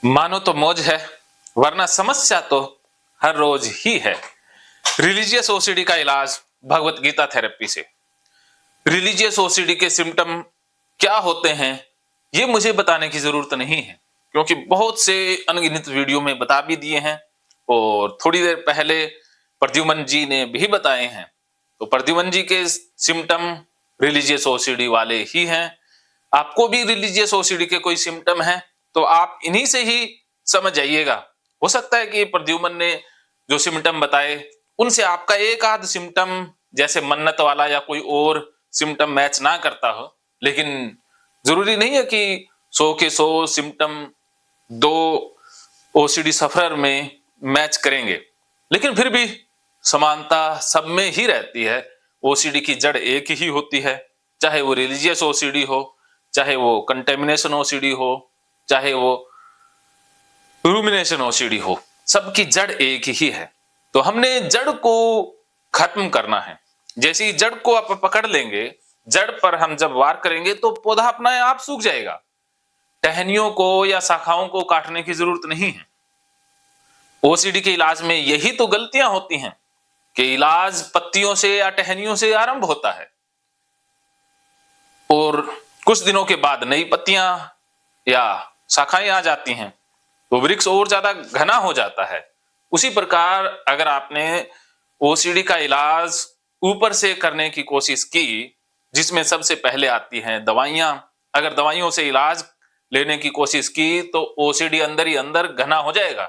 मानो तो मौज है, वरना समस्या तो हर रोज ही है। रिलीजियस ओसीडी का इलाज भगवत गीता थेरेपी से। रिलीजियस ओसीडी के सिम्टम क्या होते हैं, ये मुझे बताने की जरूरत नहीं है, क्योंकि बहुत से अनगिनत वीडियो में बता भी दिए हैं और थोड़ी देर पहले प्रद्युमन जी ने भी बताए हैं। तो प्रद्युमन जी के सिम्टम रिलीजियस ओसीडी वाले ही हैं। आपको भी रिलीजियस ओसीडी के कोई सिम्टम है तो आप इन्हीं से ही समझ जाइएगा। हो सकता है कि प्रद्युमन ने जो सिम्टम बताए उनसे आपका एक आध सिम्टम जैसे मन्नत वाला या कोई और सिम्टम मैच ना करता हो, लेकिन जरूरी नहीं है कि 100 के 100 सिम्टम दो ओसीडी सफरर में मैच करेंगे, लेकिन फिर भी समानता सब में ही रहती है। ओसीडी की जड़ एक ही होती है, चाहे वो रिलीजियस ओसीडी हो, चाहे वो कंटेमिनेशन ओसीडी हो, चाहे वो रूमिनेशन ओसीडी हो, सबकी जड़ एक ही है। तो हमने जड़ को खत्म करना है। जैसे ही जड़ को आप पकड़ लेंगे, जड़ पर हम जब वार करेंगे तो पौधा अपना आप सूख जाएगा। टहनियों को या शाखाओं को काटने की जरूरत नहीं है। ओसीडी के इलाज में यही तो गलतियां होती हैं कि इलाज पत्तियों से या टहनियों से आरंभ होता है और कुछ दिनों के बाद नई पत्तियां या शाखाएं आ जाती हैं तो वृक्ष और ज्यादा घना हो जाता है। उसी प्रकार अगर आपने ओसीडी का इलाज ऊपर से करने की कोशिश की, जिसमें सबसे पहले आती हैं दवाइयां, अगर दवाइयों से इलाज लेने की कोशिश की तो ओसीडी अंदर ही अंदर घना हो जाएगा,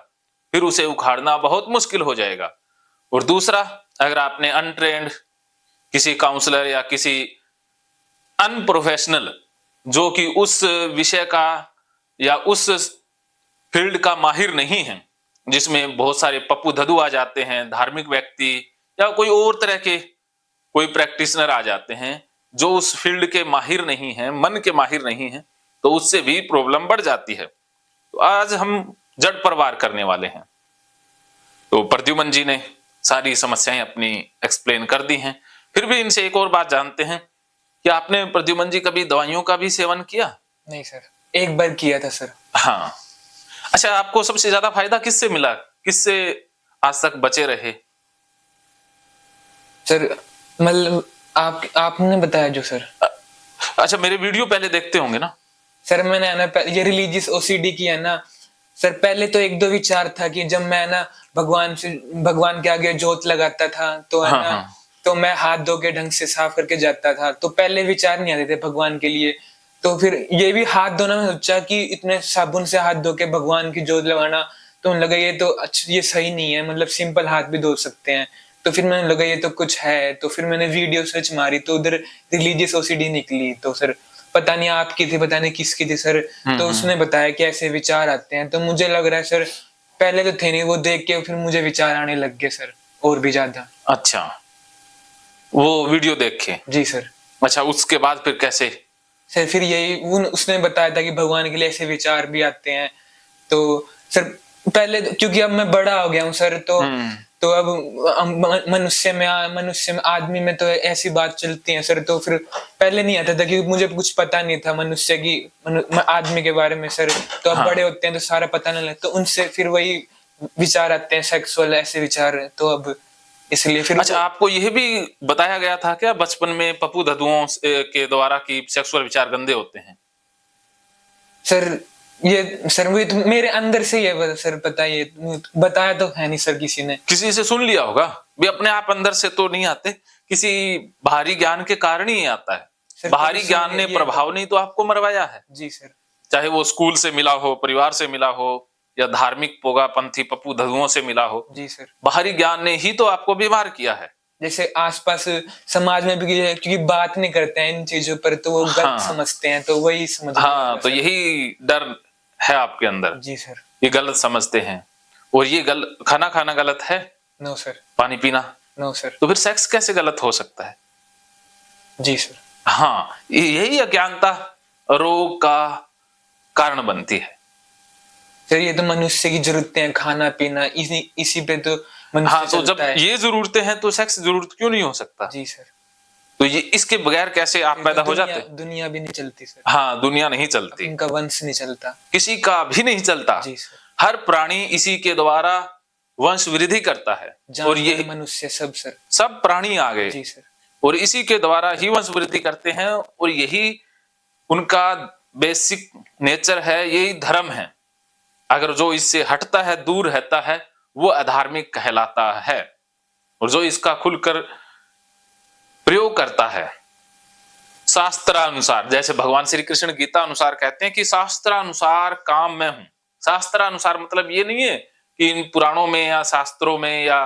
फिर उसे उखाड़ना बहुत मुश्किल हो जाएगा। और दूसरा, अगर आपने अनट्रेंड किसी काउंसलर या किसी अनप्रोफेशनल जो कि उस विषय का या उस फील्ड का माहिर नहीं है, जिसमें बहुत सारे पप्पू धदू आ जाते हैं, धार्मिक व्यक्ति या कोई और तरह के कोई प्रैक्टिशनर आ जाते हैं जो उस फील्ड के माहिर नहीं है, मन के माहिर नहीं है, तो उससे भी प्रॉब्लम बढ़ जाती है। तो आज हम जड़ पर वार करने वाले हैं। तो प्रद्युमन जी ने सारी समस्याएं अपनी एक्सप्लेन कर दी हैं। फिर भी इनसे एक और बात जानते हैं कि आपने प्रद्युमन जी कभी दवाइयों का भी सेवन किया? नहीं सर, एक बार किया था सर। हाँ, अच्छा, आपको सबसे ज्यादा फायदा किससे मिला, किससे आज तक बचे रहे? सर मतलब आपने बताया जो सर। अच्छा, मेरे वीडियो पहले देखते होंगे ना? सर मैंने है ना ये रिलीजियस ओसीडी की है ना सर, पहले तो एक दो विचार था कि जब मैं ना भगवान के आगे जोत लगाता था तो है ना, तो मैं हाथ धो के ढंग से साफ करके जाता था, तो पहले विचार नहीं आते थे भगवान के लिए। तो फिर ये भी हाथ धोना में सोचा कि इतने साबुन से हाथ धो के भगवान की जोत लगाना, तो लगा ये तो अच्छा, ये सही नहीं है, मतलब सिंपल हाथ भी धो सकते हैं। तो फिर मैंने लगा ये तो कुछ है, तो फिर मैंने वीडियो सर्च मारी तो उधर रिलीजियस ओसीडी निकली। तो सर पता नहीं आपकी थी, पता नहीं किसकी थी सर, तो उसने बताया कि ऐसे विचार आते हैं। तो मुझे लग रहा है सर, पहले तो थे नहीं, वो देख के फिर मुझे विचार आने लग गए सर, और भी ज्यादा। अच्छा, वो वीडियो देख के? जी सर। अच्छा, उसके बाद फिर कैसे? सर फिर यही उसने बताया था कि भगवान के लिए ऐसे विचार भी आते हैं। तो सर पहले क्योंकि अब मैं बड़ा हो गया हूँ सर, तो अब मनुष्य में आदमी में तो ऐसी बात चलती है सर। तो फिर पहले नहीं आता था क्योंकि मुझे कुछ पता नहीं था मनुष्य की आदमी के बारे में सर। तो अब बड़े होते हैं तो सारा पता नहीं लगता, तो उनसे फिर वही विचार आते हैं सेक्सुअल ऐसे विचार, तो अब इसलिए फिर। अच्छा, आपको यह भी बताया गया था क्या बचपन में पप्पू धदुओं के द्वारा कि सेक्सुअल विचार गंदे होते हैं? सर ये सर वो तो मेरे अंदर से ही है सर, पता ये बताया तो है नहीं सर, किसी ने, किसी से सुन लिया होगा भी, अपने आप अंदर से तो नहीं आते, किसी बाहरी ज्ञान के कारण ही आता है। बाहरी ज्ञान ने प्रभाव नहीं तो आपको मरवाया है। जी सर। चाहे वो स्कूल से मिला हो, परिवार से मिला हो, या धार्मिक पोगापंथी पप्पू धदुओं से मिला हो। जी सर। बाहरी ज्ञान ने ही तो आपको बीमार किया है। जैसे आसपास समाज में भी क्योंकि बात नहीं करते हैं इन चीजों पर, तो वो गलत समझते हैं, तो वही समझ। हाँ, तो यही डर है आपके अंदर। जी सर। ये गलत समझते हैं। और ये खाना खाना गलत है? No sir. पानी पीना? No sir. तो फिर सेक्स कैसे गलत हो सकता है? जी सर। हाँ, यही अज्ञानता रोग का कारण बनती है। सर ये तो मनुष्य की जरूरतें हैं, खाना पीना, इसी पे तो मनुष्य हाँ, तो जब ये जरूरतें हैं तो सेक्स जरूरत क्यों नहीं हो सकता? जी सर। तो ये इसके बगैर कैसे आप पैदा हो जाते? दुनिया भी नहीं चलती सर, हाँ, दुनिया नहीं चलती, इनका वंश नहीं चलता। किसी का भी नहीं चलता। जी सर, हर प्राणी इसी के द्वारा वंश वृद्धि करता है, और ये जानवर, मनुष्य, सब सर। सब प्राणी आ गए जी सर, और इसी के द्वारा ही वंश वृद्धि करते हैं, और यही उनका बेसिक नेचर है, यही धर्म है। अगर जो इससे हटता है, दूर रहता है, वो अधार्मिक कहलाता है, और जो इसका खुलकर प्रयोग करता है शास्त्रानुसार, जैसे भगवान श्री कृष्ण गीता अनुसार कहते हैं कि शास्त्रानुसार काम में हूं। शास्त्रानुसार मतलब ये नहीं है कि इन पुराणों में या शास्त्रों में या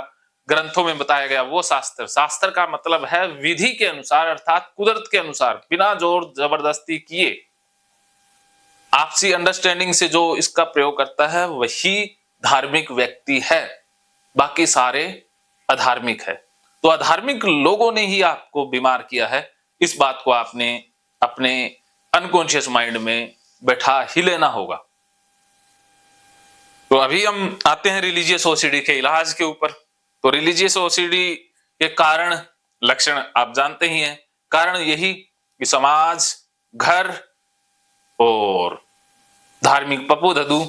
ग्रंथों में बताया गया वो शास्त्र। शास्त्र का मतलब है विधि के अनुसार, अर्थात कुदरत के अनुसार, बिना जोर जबरदस्ती किए, आपसी अंडरस्टैंडिंग से जो इसका प्रयोग करता है वही धार्मिक व्यक्ति है, बाकी सारे अधार्मिक है। तो अधार्मिक लोगों ने ही आपको बीमार किया है, इस बात को आपने अपने अनकॉन्शियस माइंड में बैठा ही लेना होगा। तो अभी हम आते हैं रिलीजियस ओसीडी के इलाज के ऊपर। तो रिलीजियस ओसीडी के कारण, लक्षण आप जानते ही हैं। कारण यही कि समाज, घर और धार्मिक पपुधदु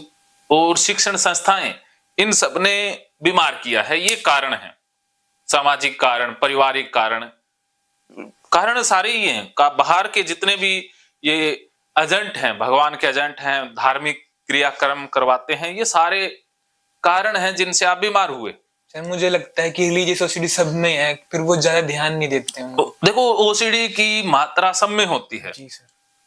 और शिक्षण संस्थाएं, इन सब ने बीमार किया है। ये कारण है, सामाजिक कारण, पारिवारिक कारण, कारण सारे ही हैं। का बाहर के जितने भी ये एजेंट हैं, भगवान के एजेंट हैं, धार्मिक क्रियाक्रम करवाते हैं, ये सारे कारण हैं जिनसे आप बीमार हुए। सर मुझे लगता है कि रिलीजियस ओसीडी सब में है, फिर वो ज्यादा ध्यान नहीं देते हैं। देखो, ओसीडी की मात्रा सब में होती है। जी सर,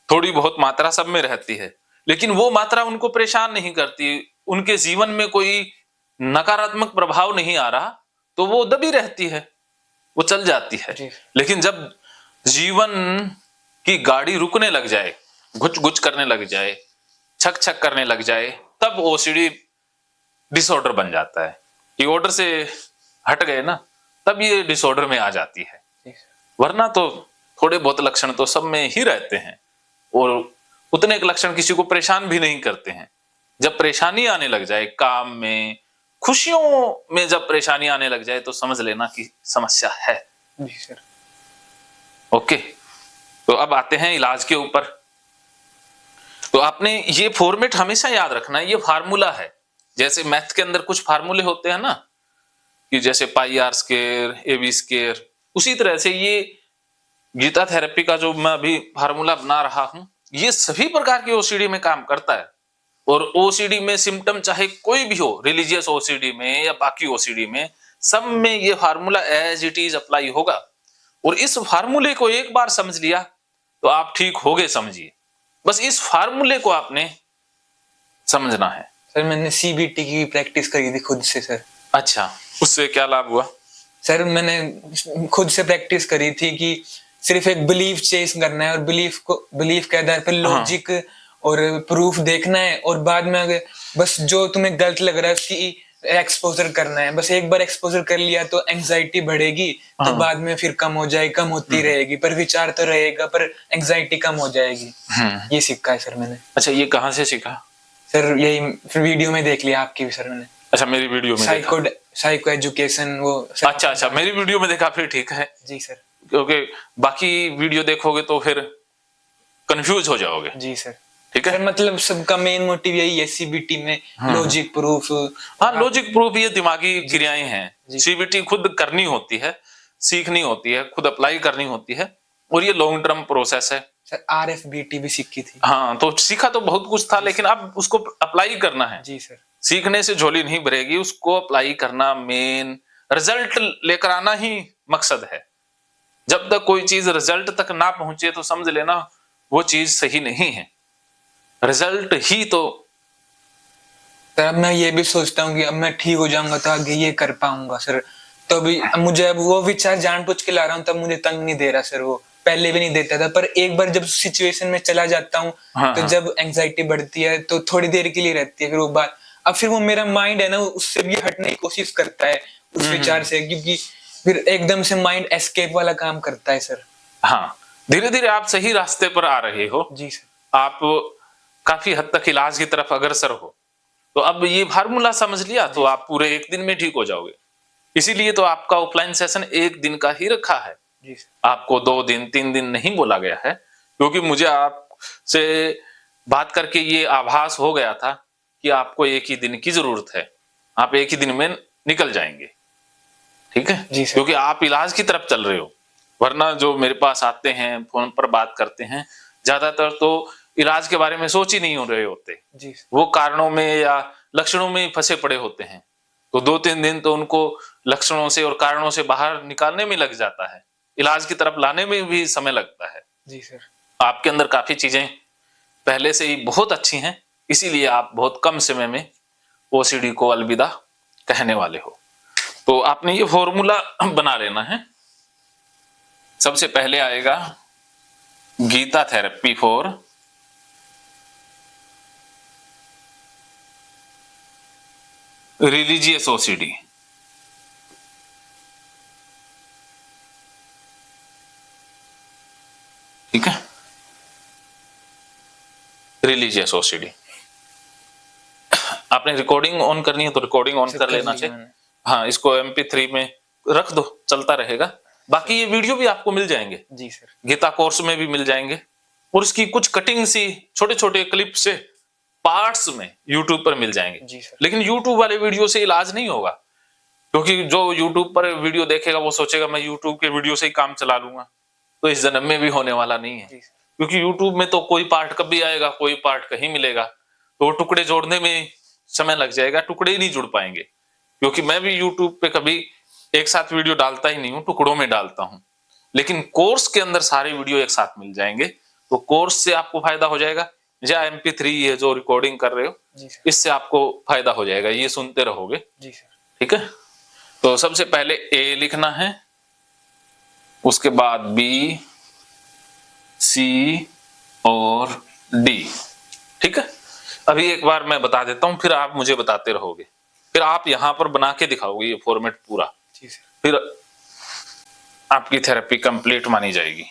थोड़ी बहुत मात्रा सब में रहती है, लेकिन वो मात्रा उनको परेशान नहीं करती। उनके जीवन में कोई नकारात्मक प्रभाव नहीं आ रहा तो वो दबी रहती है, वो चल जाती है। लेकिन जब जीवन की गाड़ी रुकने लग जाए, घुच घुच करने लग जाए, छक छक करने लग जाए, तब ओसीडी डिसऑर्डर बन जाता है कि ऑर्डर से हट गए ना, तब ये डिसऑर्डर में आ जाती है। वरना तो थोड़े बहुत लक्षण तो सब में ही रहते हैं, और उतने एक लक्षण किसी को परेशान भी नहीं करते हैं। जब परेशानी आने लग जाए, काम में, खुशियों में जब परेशानी आने लग जाए, तो समझ लेना कि समस्या है। जी सर। ओके, तो अब आते हैं इलाज के ऊपर। तो आपने ये फॉर्मेट हमेशा याद रखना है, ये फार्मूला है। जैसे मैथ के अंदर कुछ फार्मूले होते हैं ना, कि जैसे pi r square, A B square, उसी तरह से ये गीता थेरेपी का जो मैं अभी फार्मूला बना रहा हूं, ये सभी प्रकार की ओसीडी में काम करता है। और ओसीडी में सिम्टम चाहे कोई भी हो, रिलीजियस ओसीडी में या बाकी ओसीडी में, सब में ये formula as it is apply होगा। और इस फार्मूले को एक बार समझ लिया तो आप ठीक हो गए, समझिए। बस इस फार्मूले को आपने समझना है। सर मैंने सीबीटी की प्रैक्टिस करी थी खुद से सर। अच्छा, उससे क्या लाभ हुआ? सर मैंने खुद से प्रैक्टिस करी थी कि सिर्फ एक बिलीफ चेस करना है, और बिलीफ के आधार पर लॉजिक और प्रूफ देखना है, और बाद में अगर बस जो तुम्हें गलत लग रहा है उसकी एक्सपोजर करना है। बस एक बार एक्सपोजर कर लिया तो एंजाइटी बढ़ेगी, तो बाद में फिर कम हो जाएगी, कम होती रहेगी, पर विचार तो रहेगा, पर एंजाइटी कम हो जाएगी। ये सीखा है सर मैंने। अच्छा, ये कहाँ से सीखा? सर यही फिर वीडियो में देख लिया आपकी भी सर मैंने। अच्छा, मेरी वीडियो में साइको एजुकेशन वो। अच्छा, मेरी वीडियो में देखा, फिर ठीक है। जी सर, क्योंकि बाकी वीडियो देखोगे तो फिर कंफ्यूज हो जाओगे। जी सर। ठीक है, मतलब सबका मेन मोटिव यही है सीबीटी में, लॉजिक प्रूफ। हाँ, लॉजिक प्रूफ ये दिमागी क्रियाएं हैं। सीबीटी खुद करनी होती है, सीखनी होती है, खुद अप्लाई करनी होती है, और ये लॉन्ग टर्म प्रोसेस है। सर आरएफबीटी भी सीखी थी। हाँ, तो सीखा तो बहुत कुछ था, लेकिन अब उसको अप्लाई करना है। जी सर। सीखने से झोली नहीं भरेगी, उसको अप्लाई करना, मेन रिजल्ट लेकर आना ही मकसद है। जब तक कोई चीज रिजल्ट तक ना पहुंचे तो समझ लेना वो चीज सही नहीं है। रिजल्ट ही तो। सर अब मैं ये भी सोचता हूँ कि अब मैं ठीक हो जाऊंगा तो आगे ये कर पाऊंगा सर। तो अभी मुझे अब वो विचार जानबूझ के ला रहा हूँ, तब मुझे तंग नहीं दे रहा सर। वो पहले भी नहीं देता था, पर एक बार जब सिचुएशन में चला जाता हूँ तो जब एंजाइटी बढ़ती है तो थोड़ी देर के लिए रहती है, फिर वो बात अब फिर वो मेरा माइंड है ना, उससे भी हटने की कोशिश करता है उस विचार से, क्योंकि फिर एकदम से माइंड एस्केप वाला काम करता है सर। हाँ, धीरे धीरे आप सही रास्ते पर आ रहे हो। जी सर। आप काफी हद तक इलाज की तरफ अग्रसर हो। तो अब ये फार्मूला समझ लिया तो आप पूरे एक दिन में ठीक हो जाओगे। इसीलिए तो आपका ऑफलाइन सेशन एक दिन का ही रखा है। जी सर। आपको 2 दिन 3 दिन नहीं बोला गया है, क्योंकि मुझे आपसे बात करके ये आभास हो गया था कि आपको एक ही दिन की जरूरत है, आप एक ही दिन में निकल जाएंगे, ठीक है जी सर। क्योंकि आप इलाज की तरफ चल रहे हो। वरना जो मेरे पास आते हैं, फोन पर बात करते हैं, ज्यादातर तो इलाज के बारे में सोच ही नहीं हो रहे होते, जी सर। वो कारणों में या लक्षणों में ही फंसे पड़े होते हैं। तो 2-3 दिन तो उनको लक्षणों से और कारणों से बाहर निकालने में लग जाता है, इलाज की तरफ लाने में भी समय लगता है। जी सर। आपके अंदर काफी चीजें पहले से ही बहुत अच्छी हैं, इसीलिए आप बहुत कम समय में ओसीडी को अलविदा कहने वाले हो। तो आपने ये फॉर्मूला बना लेना है। सबसे पहले आएगा Gita therapy for religious OCD. ठीक है, रिलीजियस ओसीडी। आपने रिकॉर्डिंग ऑन करनी है तो रिकॉर्डिंग ऑन कर लेना चाहिए। हाँ, इसको MP3 में रख दो, चलता रहेगा। बाकी ये वीडियो भी आपको मिल जाएंगे, जी सर। गीता कोर्स में भी मिल जाएंगे, और इसकी कुछ कटिंग सी छोटे छोटे क्लिप से पार्ट्स में YouTube पर मिल जाएंगे। जी सर। लेकिन YouTube वाले वीडियो से इलाज नहीं होगा, क्योंकि जो YouTube पर वीडियो देखेगा वो सोचेगा मैं YouTube के वीडियो से ही काम चला लूंगा, तो इस जन्म में भी होने वाला नहीं है। क्योंकि YouTube में तो कोई पार्ट कभी आएगा, कोई पार्ट कहीं मिलेगा, तो टुकड़े जोड़ने में समय लग जाएगा, टुकड़े ही नहीं जुड़ पाएंगे। क्योंकि मैं भी YouTube पे कभी एक साथ वीडियो डालता ही नहीं हूँ, टुकड़ों में डालता हूँ। लेकिन कोर्स के अंदर सारे वीडियो एक साथ मिल जाएंगे, तो कोर्स से आपको फायदा हो जाएगा। या MP3 ये जो रिकॉर्डिंग कर रहे हो, इससे आपको फायदा हो जाएगा, ये सुनते रहोगे। जी सर। ठीक है, तो सबसे पहले A लिखना है, उसके बाद B, C और D। ठीक है, अभी एक बार मैं बता देता हूं, फिर आप मुझे बताते रहोगे, फिर आप यहां पर बना के दिखाओगे ये फॉर्मेट पूरा, फिर आपकी थेरेपी कंप्लीट मानी जाएगी।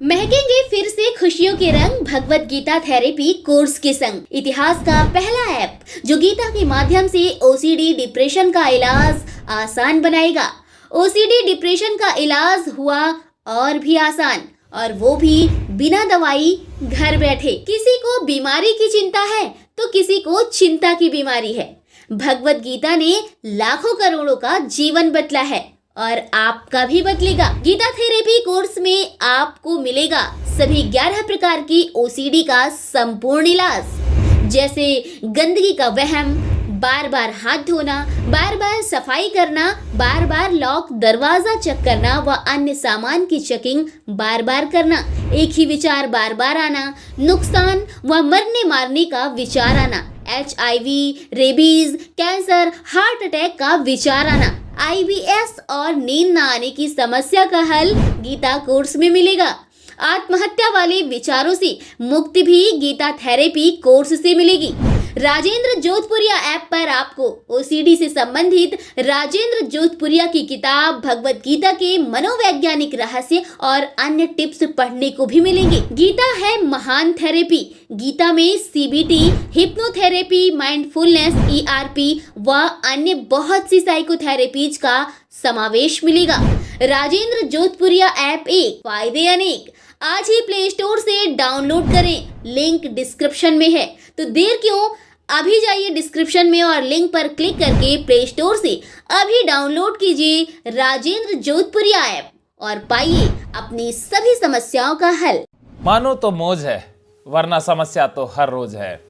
महकेंगे फिर से खुशियों के रंग भगवत गीता थेरेपी कोर्स के संग। इतिहास का पहला ऐप जो गीता के माध्यम से ओसीडी डिप्रेशन का इलाज आसान बनाएगा। ओसीडी डिप्रेशन का इलाज हुआ और भी आसान, और वो भी बिना दवाई, घर बैठे। किसी को बीमारी की चिंता है तो किसी को चिंता की बीमारी है। भगवत गीता ने लाखों करोड़ों का जीवन बदला है और आपका भी बदलेगा। गीता थेरेपी कोर्स में आपको मिलेगा सभी 11 प्रकार की ओसीडी का संपूर्ण इलाज, जैसे गंदगी का वहम, बार बार हाथ धोना, बार बार सफाई करना, बार बार लॉक दरवाजा चेक करना व अन्य सामान की चेकिंग बार बार करना, एक ही विचार बार बार आना, नुकसान व मरने मारने का विचार आना, HIV, rabies, cancer, heart attack का विचार आना, IBS और नींद न आने की समस्या का हल गीता कोर्स में मिलेगा। आत्महत्या वाले विचारों से मुक्ति भी गीता थेरेपी कोर्स से मिलेगी। राजेंद्र जोधपुरिया ऐप पर आपको ओसीडी से संबंधित राजेंद्र जोधपुरिया की किताब भगवत गीता के मनोवैज्ञानिक रहस्य और अन्य टिप्स पढ़ने को भी मिलेंगे। गीता है महान थेरेपी। गीता में CBT, हिप्नोथेरेपी, माइंडफुलनेस, ERP व अन्य बहुत सी साइकोथेरेपीज का समावेश मिलेगा। राजेंद्र जोधपुरिया ऐप एक, फायदे अनेक। आज ही प्ले स्टोर से डाउनलोड करें, लिंक डिस्क्रिप्शन में है। तो देर क्यों, अभी जाइए डिस्क्रिप्शन में और लिंक पर क्लिक करके प्ले स्टोर से अभी डाउनलोड कीजिए राजेंद्र जोधपुरिया ऐप और पाइए अपनी सभी समस्याओं का हल। मानो तो मौज है, वरना समस्या तो हर रोज है।